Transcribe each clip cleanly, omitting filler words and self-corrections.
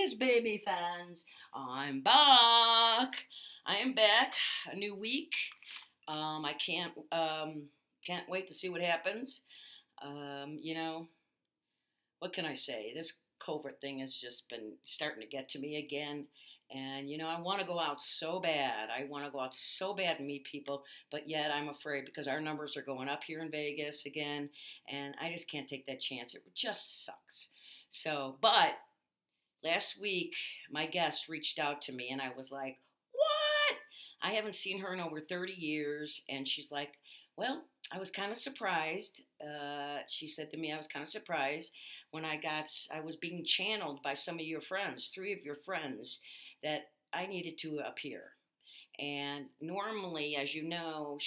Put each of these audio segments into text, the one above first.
Vegas, baby fans. I'm back. I am back. A new week. I can't wait to see what happens. You know, what can I say? This COVID thing has just been starting to get to me again. And, I want to go out so bad. I want to go out so bad and meet people, but yet I'm afraid because our numbers are going up here in Vegas again, and I just can't take that chance. It just sucks. But last week, my guest reached out to me, and I was like, what? I haven't seen her in over 30 years. And she's like, well, I was kind of surprised. She said to me, I was kind of surprised when I was being channeled by some of your friends, three of your friends, that I needed to appear. And normally, as you know,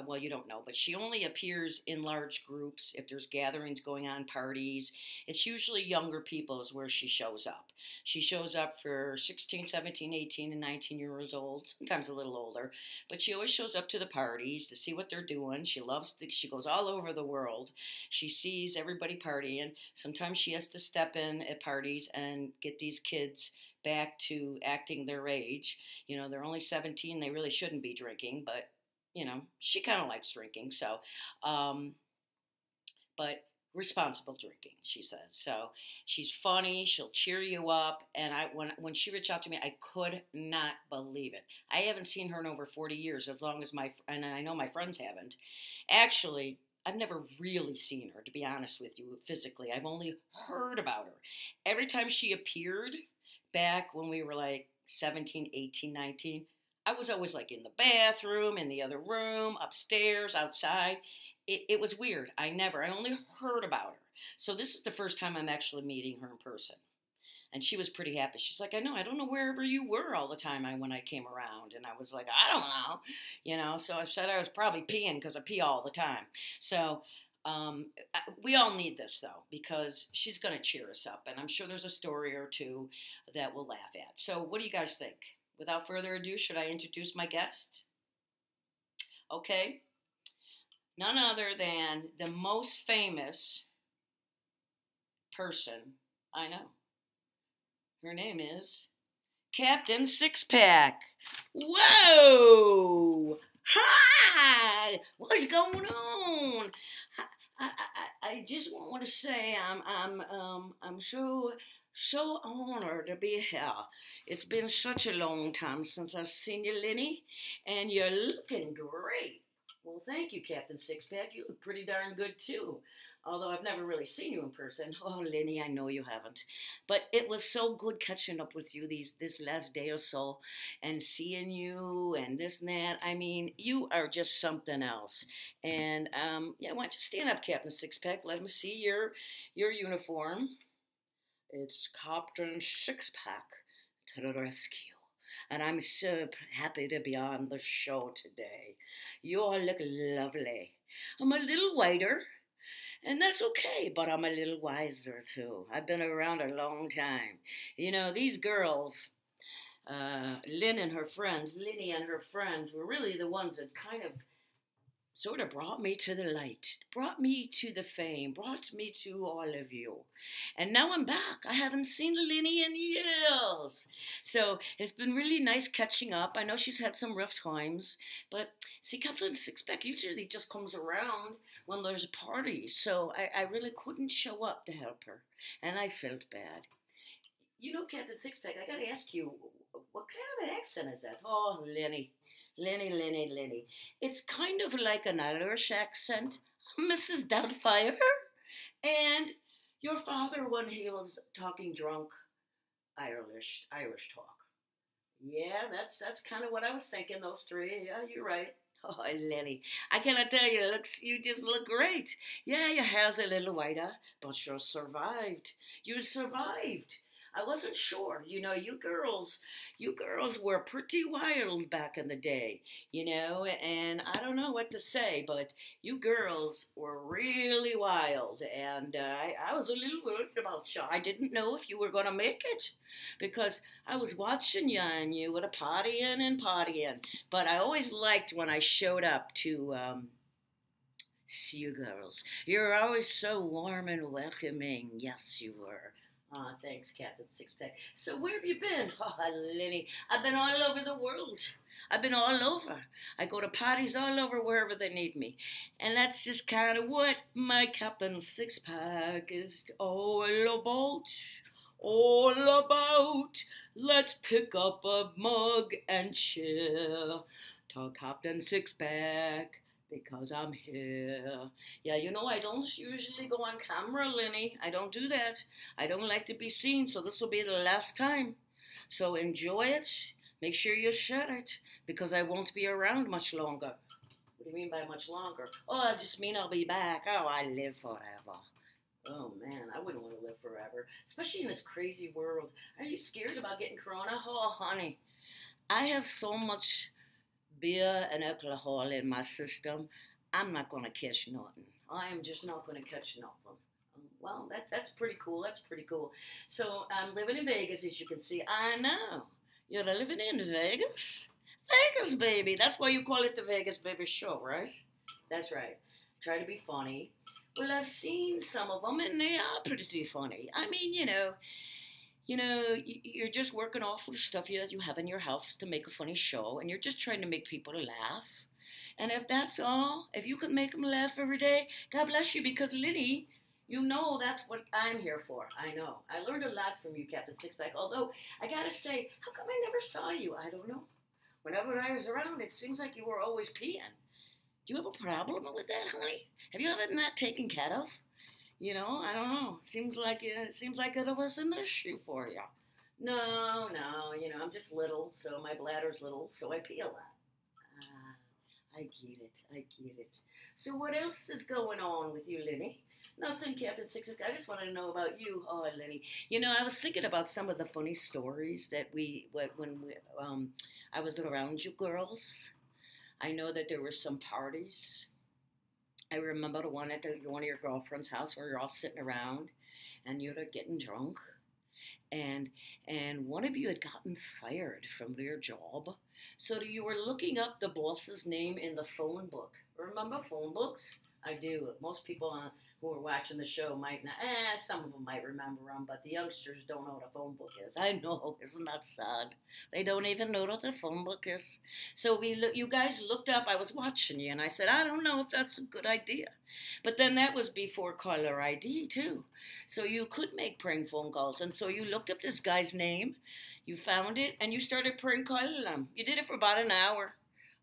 well, you don't know, but she only appears in large groups if there's gatherings going on, parties. It's usually younger people is where she shows up. She shows up for 16, 17, 18, and 19 years old, sometimes a little older, but she always shows up to the parties to see what they're doing. She goes all over the world. She sees everybody partying. Sometimes she has to step in at parties and get these kids back to acting their age. They're only 17. They really shouldn't be drinking, but, she kind of likes drinking. So, but responsible drinking, she says. So she's funny. She'll cheer you up. And when she reached out to me, I could not believe it. I haven't seen her in over 40 years, and I know my friends haven't. Actually, I've never really seen her, to be honest with you, physically. I've only heard about her. Every time she appeared, back when we were like 17, 18, 19, I was always like in the bathroom, in the other room, upstairs, outside. It was weird. I only heard about her. So this is the first time I'm actually meeting her in person. And she was pretty happy. She's like, I don't know wherever you were all the time when I came around. And I was like, I don't know. So I said I was probably peeing because I pee all the time. So we all need this, though, because she's going to cheer us up. And I'm sure there's a story or two that we'll laugh at. So what do you guys think? Without further ado, should I introduce my guest? Okay. None other than the most famous person I know. Her name is Captain Sixpack. Whoa! Hi! What's going on? I just want to say I'm so honored to be here. It's been such a long time since I've seen you, Lenny, and you're looking great. Well, thank you, Captain Sixpack. You look pretty darn good too. Although I've never really seen you in person. Oh, Lenny, I know you haven't. But it was so good catching up with you this last day or so and seeing you and this and that. I mean, you are just something else. And yeah, why don't you stand up, Captain Sixpack? Let me see your uniform. It's Captain Sixpack to the rescue. And I'm so happy to be on the show today. You all look lovely. I'm a little whiter. And that's okay, but I'm a little wiser too. I've been around a long time. These girls, Lenny and her friends, were really the ones that kind of sort of brought me to the light, brought me to the fame, brought me to all of you. And now I'm back. I haven't seen Lenny in years. So it's been really nice catching up. I know she's had some rough times, but see, Captain Sixpack usually just comes around when there's a party. So I really couldn't show up to help her. And I felt bad. Captain Sixpack, I gotta ask you, what kind of an accent is that? Oh, Lenny. Lenny. It's kind of like an Irish accent, Mrs. Doubtfire. And your father, when he was talking drunk, Irish talk. Yeah, that's kind of what I was thinking, those three. Yeah, you're right. Oh, Lenny, I cannot tell you, you just look great. Yeah, your hair's a little whiter, but you survived. You survived. I wasn't sure. You girls were pretty wild back in the day, and I don't know what to say, but you girls were really wild, and I was a little worried about you. I didn't know if you were going to make it, because I was watching you, and you were partying, but I always liked when I showed up to see you girls. You were always so warm and welcoming. Yes, you were. Ah, thanks, Captain Sixpack. So where have you been? Oh, Lenny, I've been all over the world. I've been all over. I go to parties all over wherever they need me. And that's just kind of what my Captain Sixpack is all about. All about. Let's pick up a mug and chill. To Captain Sixpack, because I'm here. Yeah, you know, I don't usually go on camera, Lenny. I don't do that. I don't like to be seen, so this will be the last time. So enjoy it. Make sure you share it, because I won't be around much longer. What do you mean by much longer? Oh, I just mean I'll be back. Oh, I live forever. Oh man, I wouldn't want to live forever, especially in this crazy world. Are you scared about getting corona? Oh, honey, I have so much beer and alcohol in my system. I'm not going to catch nothing. I am just not going to catch nothing. Well, that's pretty cool. That's pretty cool. So I'm living in Vegas, as you can see. I know. You're living in Vegas? Vegas, baby. That's why you call it the Vegas Baby Show, right? That's right. Try to be funny. Well, I've seen some of them, and they are pretty funny. I mean, you're just working off of the stuff that you have in your house to make a funny show, and you're just trying to make people laugh. And if that's all, if you could make them laugh every day, God bless you, because Liddy, you know that's what I'm here for. I know. I learned a lot from you, Captain Sixpack, although I gotta say, how come I never saw you? I don't know. Whenever I was around, it seems like you were always peeing. Do you have a problem with that, honey? Have you ever not taken care of? I don't know. Seems like it was an issue for you. No, I'm just little, so my bladder's little, so I pee a lot. I get it. I get it. So what else is going on with you, Lenny? Nothing, Captain Six. I just wanted to know about you. Oh, Lenny. I was thinking about some of the funny stories that I was around you girls. I know that there were some parties. I remember the one at one of your girlfriend's house where you're all sitting around and you're getting drunk, and one of you had gotten fired from their job, so you were looking up the boss's name in the phone book. Remember phone books? I do. Most people who are watching the show might not. Some of them might remember them, but the youngsters don't know what a phone book is. I know, isn't that sad? They don't even know what a phone book is. So you guys looked up. I was watching you, and I said, I don't know if that's a good idea. But then that was before caller ID too, so you could make prank phone calls. And so you looked up this guy's name, you found it, and you started prank calling him. You did it for about an hour.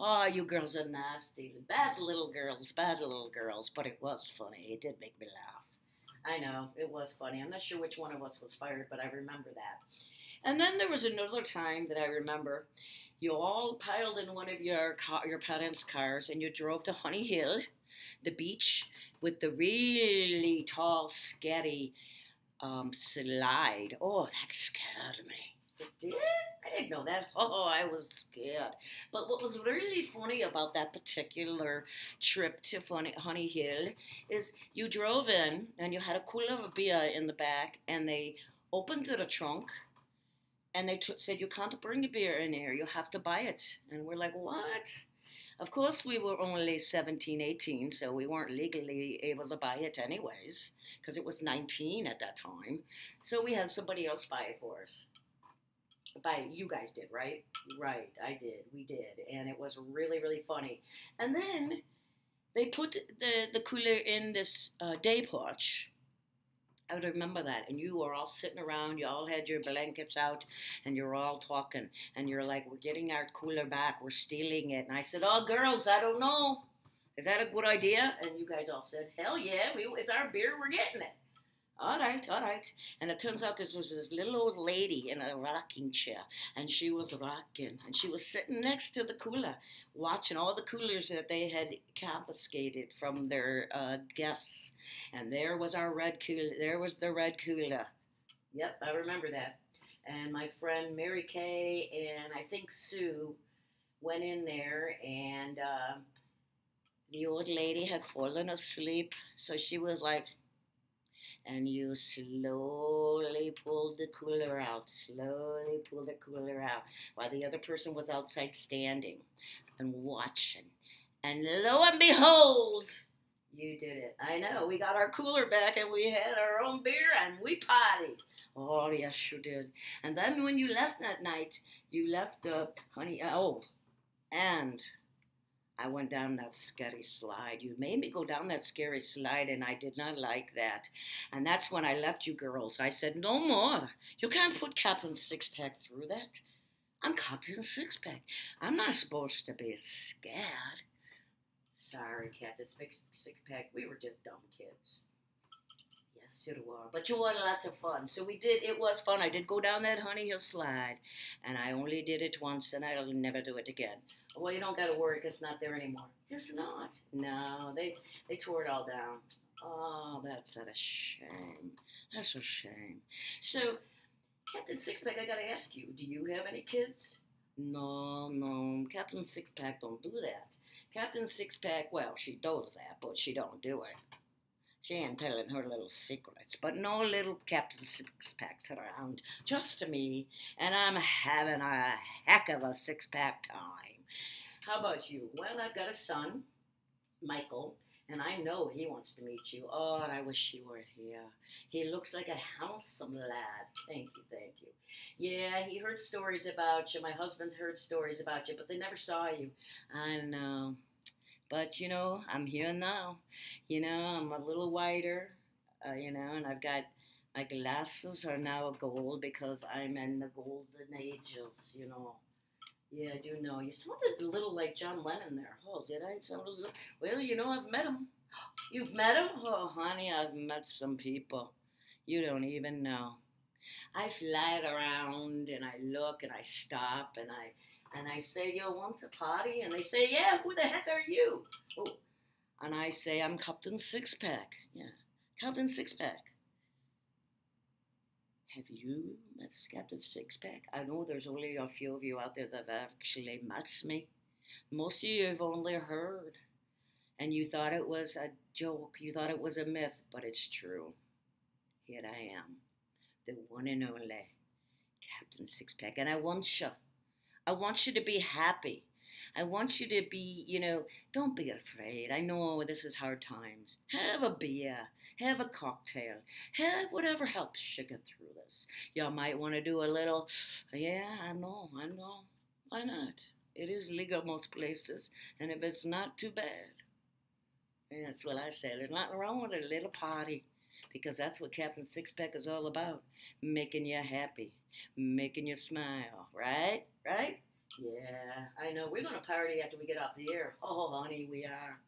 Oh, you girls are nasty. Bad little girls, but it was funny. It did make me laugh. I know, it was funny. I'm not sure which one of us was fired, but I remember that. And then there was another time that I remember. You all piled in one of your parents' cars, and you drove to Honey Hill, the beach, with the really tall, scary slide. Oh, that scared me. It did? I didn't know that. Oh, I was scared. But what was really funny about that particular trip to Honey Hill is you drove in and you had a cooler of beer in the back, and they opened the trunk and they said, you can't bring a beer in here. You have to buy it. And we're like, what? Of course, we were only 17, 18, so we weren't legally able to buy it anyways, because it was 19 at that time. So we had somebody else buy it for us. You guys did, right? Right, I did. We did. And it was really, really funny. And then they put the cooler in this day porch. I would remember that. And you were all sitting around. You all had your blankets out. And you're all talking. And you're like, we're getting our cooler back. We're stealing it. And I said, oh, girls, I don't know. Is that a good idea? And you guys all said, hell yeah. It's our beer. We're getting it. All right. And it turns out there was this little old lady in a rocking chair, and she was rocking, and she was sitting next to the cooler, watching all the coolers that they had confiscated from their guests. And there was our red cooler. There was the red cooler. Yep, I remember that. And my friend Mary Kay and I think Sue went in there, and the old lady had fallen asleep, so she was like, and you slowly pulled the cooler out, while the other person was outside standing and watching. And lo and behold, You did it. I know. We got our cooler back and we had our own beer and we partied. Oh, yes, you did. And then when you left that night, you left the honey. Oh, and I went down that scary slide. You made me go down that scary slide, and I did not like that. And that's when I left you girls. I said, no more. You can't put Captain Sixpack through that. I'm Captain Sixpack. I'm not supposed to be scared. Sorry, Captain Sixpack. We were just dumb kids. Yes, you were. But you had lots of fun. So we did. It was fun. I did go down that Honey Hill slide, and I only did it once, and I'll never do it again. Well, you don't got to worry because it's not there anymore. It's not. No, they tore it all down. Oh, that's not a shame. That's a shame. So, Captain Sixpack, I got to ask you, do you have any kids? No, no. Captain Sixpack don't do that. Captain Sixpack, well, she does that, but she don't do it. She ain't telling her little secrets, but no little Captain Sixpacks around, just me, and I'm having a heck of a six-pack time. How about you? Well, I've got a son, Michael, and I know he wants to meet you. Oh, and I wish he were here. He looks like a handsome lad. Thank you, thank you. Yeah, he heard stories about you. My husband's heard stories about you, but they never saw you. I know. But, I'm here now. I'm a little whiter, and I've got my glasses are now gold because I'm in the golden ages. Yeah, I do know. You sounded a little like John Lennon there. Oh, did I sound a little? Well, I've met him. You've met him? Oh, honey, I've met some people. You don't even know. I fly around and I look and I stop and I say, yo, want to party? And they say, yeah, who the heck are you? Oh, and I say, I'm Captain Sixpack. Yeah, Captain Sixpack. Have you met Captain Sixpack? I know there's only a few of you out there that have actually met me. Most of you have only heard. And you thought it was a joke. You thought it was a myth, but it's true. Here I am, the one and only Captain Sixpack. And I want you to be happy. I want you to be, don't be afraid. I know this is hard times. Have a beer, have a cocktail, have whatever helps you get through this. You might want to do a little, yeah, I know. Why not? It is legal most places, and if it's not too bad, that's what I say. There's nothing wrong with a little party, because that's what Captain Sixpack is all about, making you happy, making you smile, right? Right? Yeah, I know. We're going to party after we get off the air. Oh, honey, we are.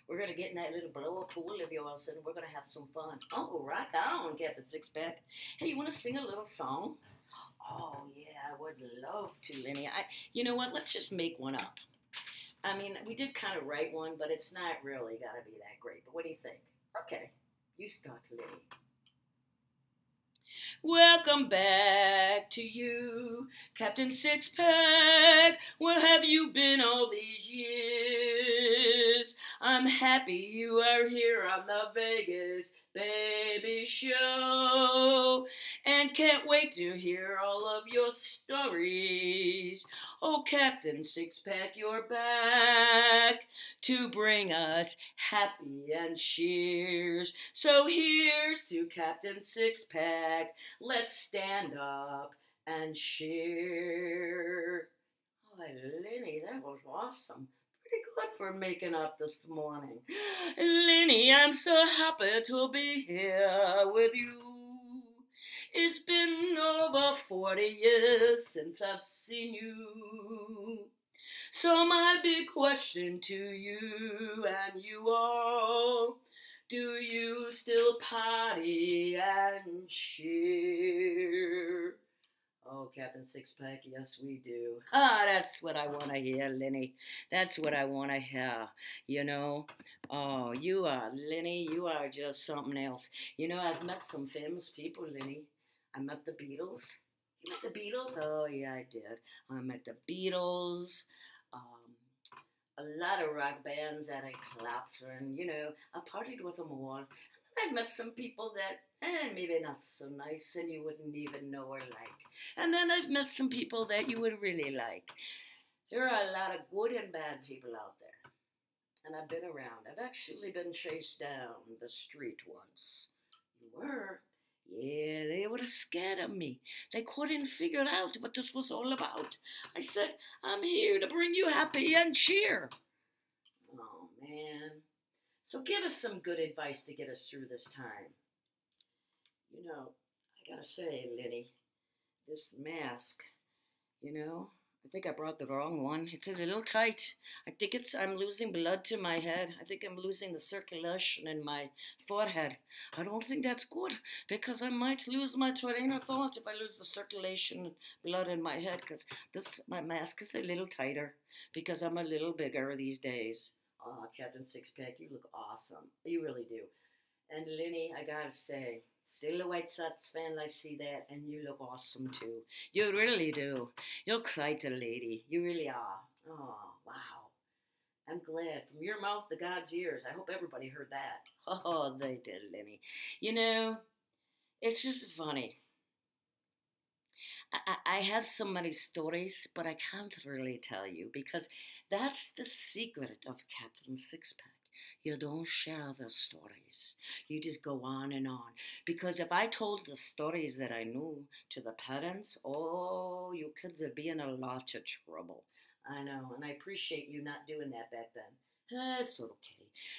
We're going to get in that little blow-up pool of yours, and we're going to have some fun. Oh, rock on, Captain Sixpack. Hey, you want to sing a little song? Oh, yeah, I would love to, Lenny. You know what? Let's just make one up. I mean, we did kind of write one, but it's not really got to be that great. But what do you think? Okay, you start, Lenny. Welcome back to you, Captain Sixpack. Where have you been all these years? I'm happy you are here on the Vegas Baby Show, and can't wait to hear all of your stories. Oh, Captain Sixpack, you're back to bring us happy and cheers. So here's to Captain Sixpack. Let's stand up and cheer. Oh, Lenny, that was awesome. Pretty good for making up this morning. Lenny, I'm so happy to be here with you. It's been over 40 years since I've seen you. So my big question to you and you all, do you still party and cheer? Oh, Captain Sixpack, yes, we do. Ah, that's what I want to hear, Lenny. That's what I want to hear, Oh, you are, Lenny, you are just something else. I've met some famous people, Lenny. I met the Beatles. You met the Beatles? Oh, yeah, I did. I met the Beatles. A lot of rock bands that I clapped and, I partied with them all. I've met some people that, maybe not so nice and you wouldn't even know or like. And then I've met some people that you would really like. There are a lot of good and bad people out there. and I've been around. I've actually been chased down the street once. You were? Yeah, they were scared of me. They couldn't figure out what this was all about. I said, I'm here to bring you happy and cheer. Oh, man. So give us some good advice to get us through this time. You know, I gotta say, Lenny, this mask, you know, I think I brought the wrong one. It's a little tight. I'm losing blood to my head. I think I'm losing the circulation in my forehead. I don't think that's good because I might lose my train of thought if I lose the circulation blood in my head because my mask is a little tighter because I'm a little bigger these days. Oh, Captain Sixpack, you look awesome. You really do. And Lenny, I gotta say, still a White Sox fan, I see that, and you look awesome too. You really do. You're quite a lady. You really are. Oh, wow. I'm glad. From your mouth to God's ears. I hope everybody heard that. Oh, they did, Lenny. You know, it's just funny. I have so many stories, but I can't really tell you because that's the secret of Captain Sixpack. You don't share the stories. You just go on and on. Because if I told the stories that I knew to the parents, oh, you kids would be in a lot of trouble. I know, and I appreciate you not doing that back then. That's okay.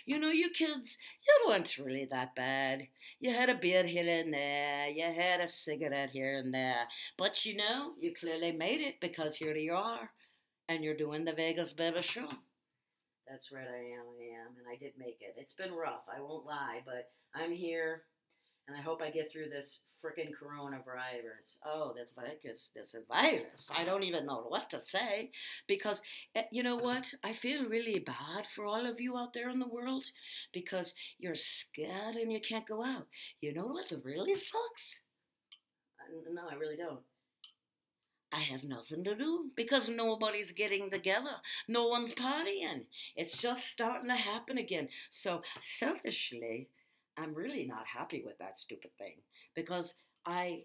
You know, you kids, you weren't really that bad. You had a beer here and there, you had a cigarette here and there. But you know, you clearly made it because here you are, and you're doing the Vegas Baby Show. That's right, I am, and I did make it. It's been rough, I won't lie, but I'm here, and I hope I get through this frickin' coronavirus. Oh, that's a virus. I don't even know what to say, because you know what? I feel really bad for all of you out there in the world, because you're scared and you can't go out. You know what really sucks? No, I really don't. I have nothing to do because nobody's getting together. No one's partying. It's just starting to happen again. So, selfishly, I'm really not happy with that stupid thing because I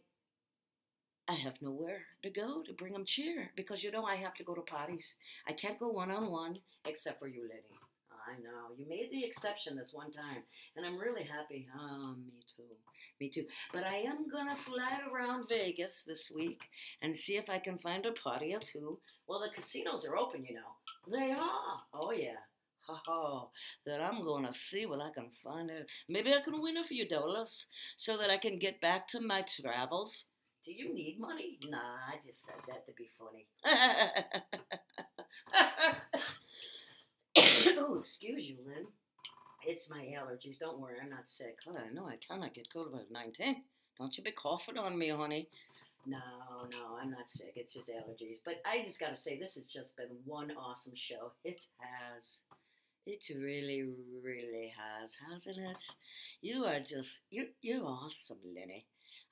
I have nowhere to go to bring them cheer because you know I have to go to parties. I can't go one on one except for you, Lenny. I know. You made the exception this one time, and I'm really happy. Ah, me too. Me too. But I am going to fly around Vegas this week and see if I can find a party or two. Well, the casinos are open, you know. They are. Oh, yeah. Oh, that I'm going to see what I can find out. Maybe I can win a few dollars so that I can get back to my travels. Do you need money? Nah, I just said that to be funny. Oh, excuse you, Lynn. It's my allergies. Don't worry, I'm not sick. Oh, I know I cannot get COVID-19. Don't you be coughing on me, honey. No, I'm not sick. It's just allergies. But I just got to say, this has just been one awesome show. It has. It really, really has, hasn't it? You're awesome, Lenny.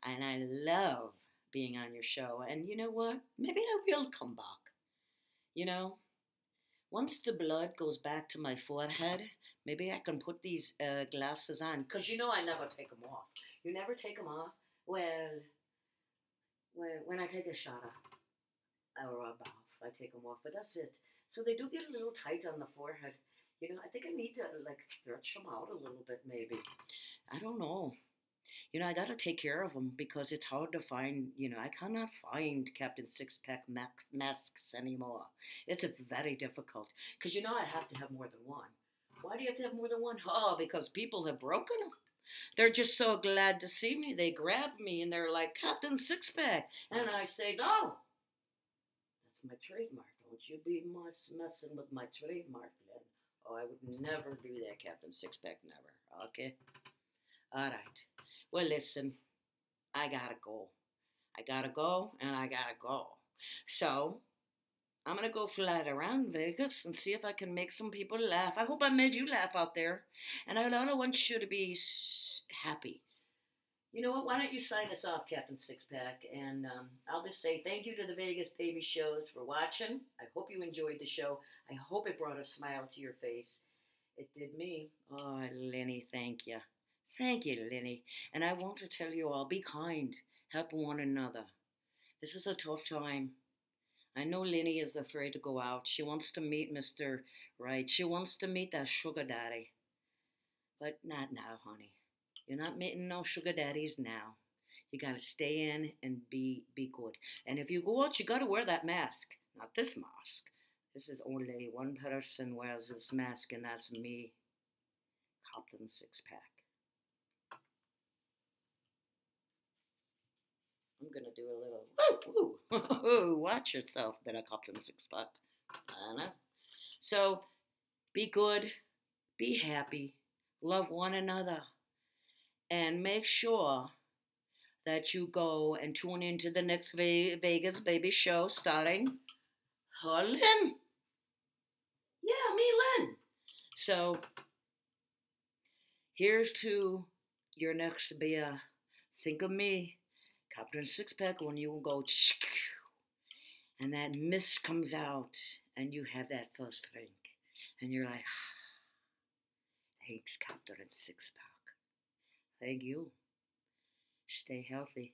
And I love being on your show. And you know what? Maybe I will come back. You know, once the blood goes back to my forehead, maybe I can put these glasses on. Because you know I never take them off. You never take them off? Well, when I take a shower or a bath, I take them off. But that's it. So they do get a little tight on the forehead. You know, I think I need to, like, stretch them out a little bit, maybe. I don't know. You know, I got to take care of them because it's hard to find, you know, I cannot find Captain Sixpack masks anymore. It's very difficult because, you know, I have to have more than one. Why do you have to have more than one? Oh, because people have broken them. They're just so glad to see me. They grab me and they're like, Captain Sixpack. And I say, no, that's my trademark. Don't you be messing with my trademark, Lynn. Oh, I would never do that, Captain Sixpack, never. Okay? All right. Well, listen, I gotta go. I gotta go, and I gotta go. So, I'm gonna go fly around Vegas and see if I can make some people laugh. I hope I made you laugh out there. And I don't want you to be happy. You know what? Why don't you sign us off, Captain Sixpack? And I'll just say thank you to the Vegas Baby Shows for watching. I hope you enjoyed the show. I hope it brought a smile to your face. It did me. Oh, Lenny, thank you. Thank you, Lenny. And I want to tell you all, be kind. Help one another. This is a tough time. I know Lenny is afraid to go out. She wants to meet Mr. Right. She wants to meet that sugar daddy. But not now, honey. You're not meeting no sugar daddies now. You gotta stay in and be good. And if you go out, you gotta wear that mask. Not this mask. This is only one person wears this mask, and that's me, Captain Six Pack. I'm gonna do a little woo woo. Watch yourself, there, Captain Six Pack. So be good, be happy, love one another, and make sure that you go and tune into the next Vegas Baby show starring her Lynn. Yeah, me, Lynn. So here's to your next beer. Think of me, Captain Sixpack, when you go and that mist comes out and you have that first drink and you're like, thanks, Captain Sixpack. Thank you. Stay healthy.